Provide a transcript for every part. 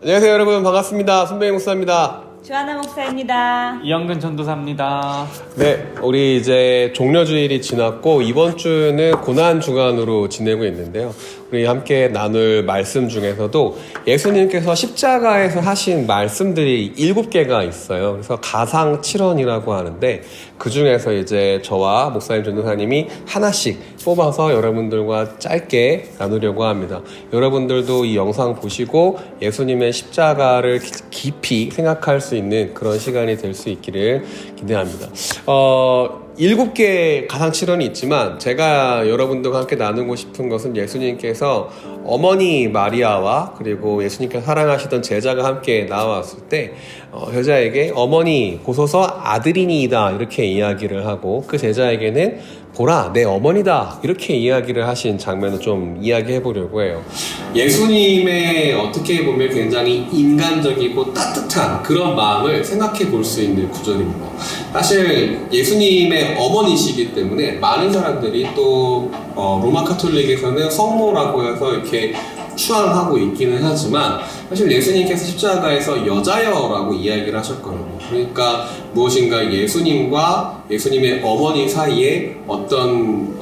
안녕하세요 여러분, 반갑습니다. 손배희 목사입니다. 조하나 목사입니다. 이영근 전도사입니다. 네, 우리 이제 종려주일이 지났고 이번 주는 고난주간으로 지내고 있는데요. 우리 함께 나눌 말씀 중에서도 예수님께서 십자가에서 하신 말씀들이 7개가 있어요. 그래서 가상 7원이라고 하는데 그 중에서 이제 저와 목사님 전도사님이 하나씩 뽑아서 여러분들과 짧게 나누려고 합니다. 여러분들도 이 영상 보시고 예수님의 십자가를 깊이 생각할 수 있는 그런 시간이 될 수 있기를 기대합니다. 7개 가상칠언이 있지만 제가 여러분들과 함께 나누고 싶은 것은 예수님께서 어머니 마리아와 그리고 예수님께서 사랑하시던 제자가 함께 나왔을 때 제자에게 어머니 보소서 아들이니이다 이렇게 이야기를 하고 그 제자에게는 보라 내 어머니다 이렇게 이야기를 하신 장면을 좀 이야기해 보려고 해요. 예수님의 어떻게 보면 굉장히 인간적이고 따뜻한 그런 마음을 생각해 볼 수 있는 구절입니다. 사실 예수님의 어머니시기 때문에 많은 사람들이 또 로마 카톨릭에서는 성모라고 해서 이렇게 추앙하고 있기는 하지만 사실 예수님께서 십자가에서 여자여라고 이야기를 하셨거든요. 그러니까 무엇인가 예수님과 예수님의 어머니 사이에 어떤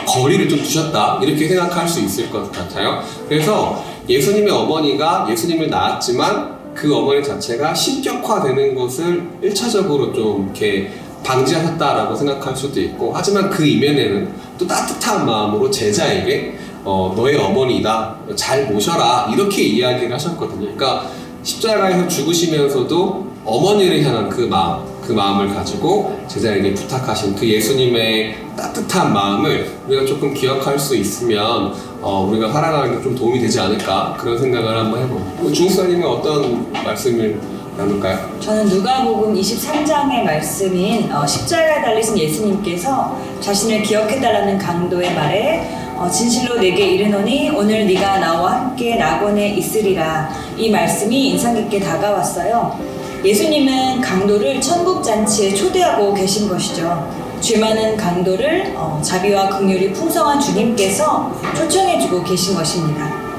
거리를 좀 두셨다 이렇게 생각할 수 있을 것 같아요. 그래서 예수님의 어머니가 예수님을 낳았지만 그 어머니 자체가 신격화되는 것을 1차적으로 좀 이렇게 방지하셨다라고 생각할 수도 있고, 하지만 그 이면에는 또 따뜻한 마음으로 제자에게 너의 어머니다 잘 모셔라 이렇게 이야기를 하셨거든요. 그러니까 십자가에서 죽으시면서도 어머니를 향한 그 마음을 가지고 제자에게 부탁하신 그 예수님의 따뜻한 마음을 우리가 조금 기억할 수 있으면 우리가 살아가는 데 좀 도움이 되지 않을까 그런 생각을 한번 해봅니다. 중수사님은 어떤 말씀을 나눌까요? 저는 누가복음 23장의 말씀인 십자가에 달리신 예수님께서 자신을 기억해달라는 강도의 말에 진실로 내게 이르노니 오늘 네가 나와 함께 낙원에 있으리라, 이 말씀이 인상 깊게 다가왔어요. 예수님은 강도를 천국잔치에 초대하고 계신 것이죠. 죄 많은 강도를 자비와 긍휼이 풍성한 주님께서 초청해주고 계신 것입니다.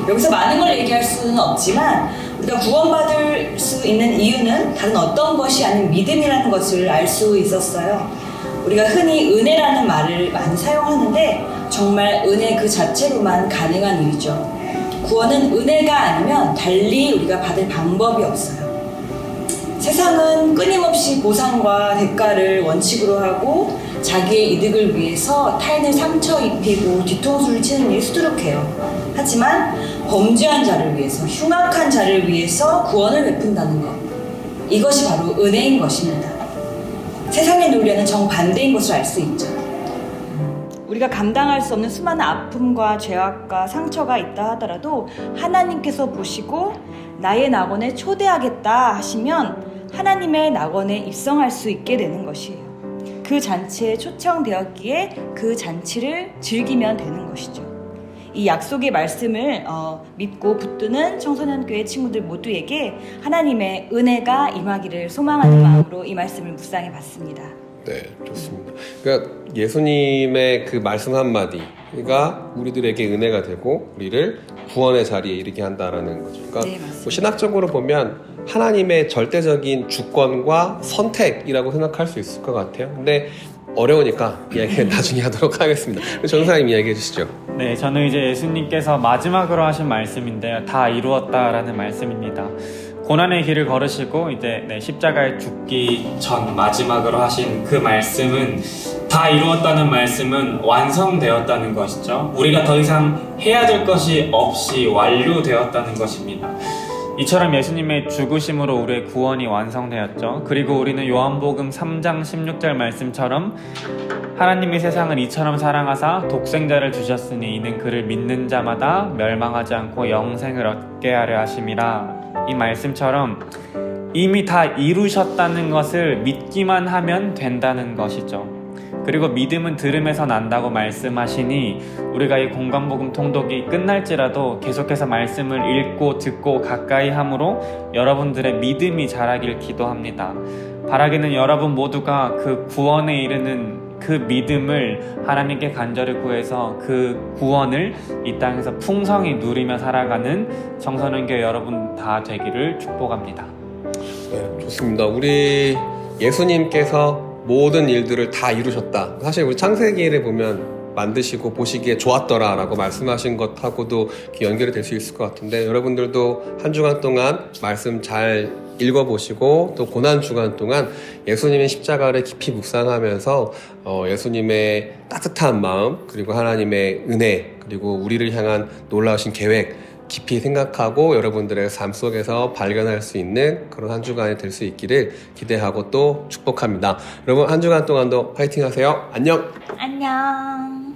여기서 많은 걸 얘기할 수는 없지만 우리가 구원받을 수 있는 이유는 다른 어떤 것이 아닌 믿음이라는 것을 알 수 있었어요. 우리가 흔히 은혜라는 말을 많이 사용하는데 정말 은혜 그 자체로만 가능한 일이죠. 구원은 은혜가 아니면 달리 우리가 받을 방법이 없어요. 세상은 끊임없이 보상과 대가를 원칙으로 하고 자기의 이득을 위해서 타인을 상처 입히고 뒤통수를 치는 일이 수두룩해요. 하지만 범죄한 자를 위해서, 흉악한 자를 위해서 구원을 베푼다는 것, 이것이 바로 은혜인 것입니다. 세상의 논리와는 정반대인 것을 알 수 있죠. 우리가 감당할 수 없는 수많은 아픔과 죄악과 상처가 있다 하더라도 하나님께서 보시고 나의 낙원에 초대하겠다 하시면 하나님의 낙원에 입성할 수 있게 되는 것이에요. 그 잔치에 초청되었기에 그 잔치를 즐기면 되는 것이죠. 이 약속의 말씀을 믿고 붙드는 청소년교회 친구들 모두에게 하나님의 은혜가 임하기를 소망하는 마음으로 이 말씀을 묵상해 봤습니다. 네, 좋습니다. 그러니까 예수님의 그 말씀 한마디가 우리들에게 은혜가 되고 우리를 구원의 자리에 이르게 한다라는 거죠. 그러니까 네, 맞습니다. 신학적으로 보면 하나님의 절대적인 주권과 선택이라고 생각할 수 있을 것 같아요. 근데 어려우니까 이야기는 나중에 하도록 하겠습니다. 전사님 이야기해 주시죠. 네, 저는 이제 예수님께서 마지막으로 하신 말씀인데요. 다 이루었다라는 말씀입니다. 고난의 길을 걸으시고 이제 십자가에 죽기 전 마지막으로 하신 그 말씀은, 다 이루었다는 말씀은 완성되었다는 것이죠. 우리가 더 이상 해야 될 것이 없이 완료되었다는 것입니다. 이처럼 예수님의 죽으심으로 우리의 구원이 완성되었죠. 그리고 우리는 요한복음 3장 16절 말씀처럼 하나님이 세상을 이처럼 사랑하사 독생자를 주셨으니 이는 그를 믿는 자마다 멸망하지 않고 영생을 얻게 하려 하심이라, 이 말씀처럼 이미 다 이루셨다는 것을 믿기만 하면 된다는 것이죠. 그리고 믿음은 들음에서 난다고 말씀하시니 우리가 이 공간복음 통독이 끝날지라도 계속해서 말씀을 읽고 듣고 가까이 함으로 여러분들의 믿음이 자라길 기도합니다. 바라기는 여러분 모두가 그 구원에 이르는 그 믿음을 하나님께 간절히 구해서 그 구원을 이 땅에서 풍성히 누리며 살아가는 청소년교회 여러분 다 되기를 축복합니다. 네, 좋습니다. 우리 예수님께서 모든 일들을 다 이루셨다. 사실 우리 창세기를 보면 만드시고 보시기에 좋았더라 라고 말씀하신 것하고도 연결이 될 수 있을 것 같은데, 여러분들도 한 주간 동안 말씀 잘 읽어보시고 또 고난주간 동안 예수님의 십자가를 깊이 묵상하면서 예수님의 따뜻한 마음, 그리고 하나님의 은혜, 그리고 우리를 향한 놀라우신 계획 깊이 생각하고 여러분들의 삶 속에서 발견할 수 있는 그런 한 주간이 될 수 있기를 기대하고 또 축복합니다. 여러분 한 주간 동안도 파이팅 하세요. 안녕. 안녕.